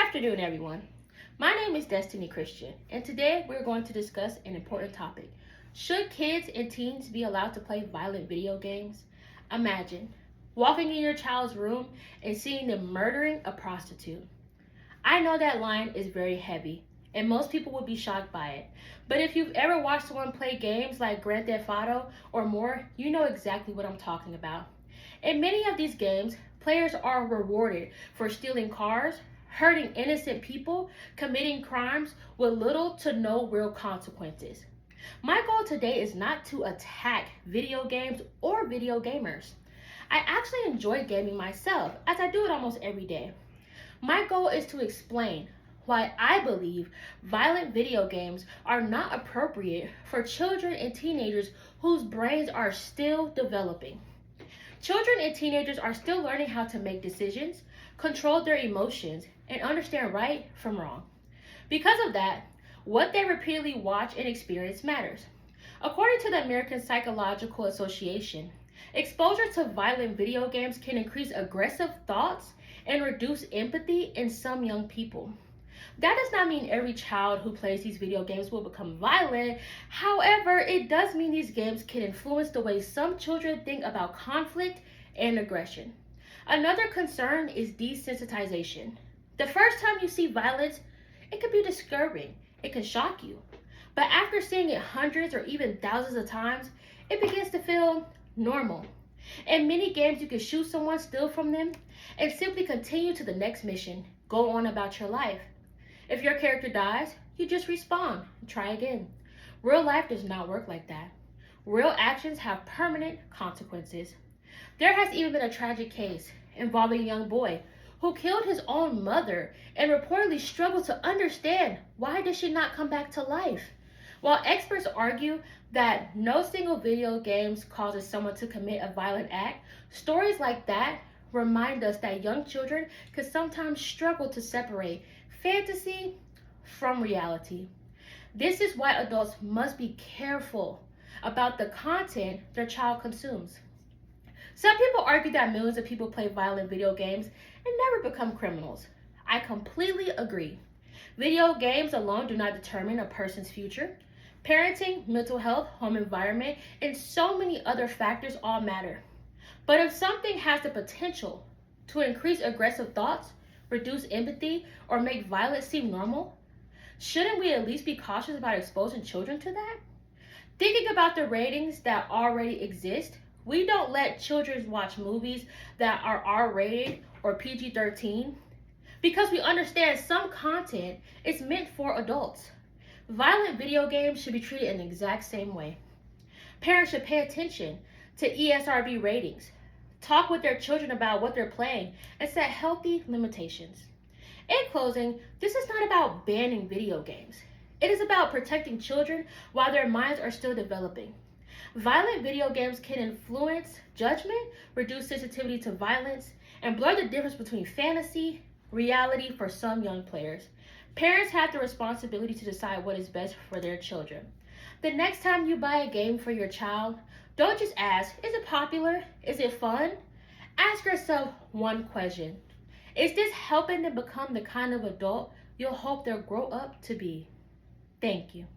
afternoon, everyone. My name is Destiny Christian, and today we're going to discuss an important topic. Should kids and teens be allowed to play violent video games? Imagine walking in your child's room and seeing them murdering a prostitute. I know that line is very heavy, and most people would be shocked by it. But if you've ever watched someone play games like Grand Theft Auto or more, you know exactly what I'm talking about. In many of these games, players are rewarded for stealing cars, hurting innocent people, committing crimes with little to no real consequences. My goal today is not to attack video games or video gamers. I actually enjoy gaming myself, as I do it almost every day. My goal is to explain why I believe violent video games are not appropriate for children and teenagers whose brains are still developing. Children and teenagers are still learning how to make decisions, control their emotions, and understand right from wrong. Because of that, what they repeatedly watch and experience matters. According to the American Psychological Association, exposure to violent video games can increase aggressive thoughts and reduce empathy in some young people. That does not mean every child who plays these video games will become violent. However, it does mean these games can influence the way some children think about conflict and aggression. Another concern is desensitization. The first time you see violence, it can be disturbing. It can shock you. But after seeing it hundreds or even thousands of times, it begins to feel normal. In many games, you can shoot someone, steal from them, and simply continue to the next mission. Go on about your life. If your character dies, you just respawn and try again. Real life does not work like that. Real actions have permanent consequences. There has even been a tragic case involving a young boy who killed his own mother and reportedly struggled to understand why did she not come back to life. While experts argue that no single video games causes someone to commit a violent act, stories like that remind us that young children can sometimes struggle to separate fantasy from reality. This is why adults must be careful about the content their child consumes. Some people argue that millions of people play violent video games and never become criminals. I completely agree. Video games alone do not determine a person's future. Parenting, mental health, home environment, and so many other factors all matter. But if something has the potential to increase aggressive thoughts, reduce empathy, or make violence seem normal, shouldn't we at least be cautious about exposing children to that? Thinking about the ratings that already exist, we don't let children watch movies that are R-rated or PG-13 because we understand some content is meant for adults. Violent video games should be treated in the exact same way. Parents should pay attention to ESRB ratings, talk with their children about what they're playing, and set healthy limitations. In closing, this is not about banning video games. It is about protecting children while their minds are still developing. Violent video games can influence judgment, reduce sensitivity to violence, and blur the difference between fantasy, reality for some young players. Parents have the responsibility to decide what is best for their children. The next time you buy a game for your child, don't just ask, is it popular? Is it fun? Ask yourself one question. Is this helping them become the kind of adult you'll hope they'll grow up to be? Thank you.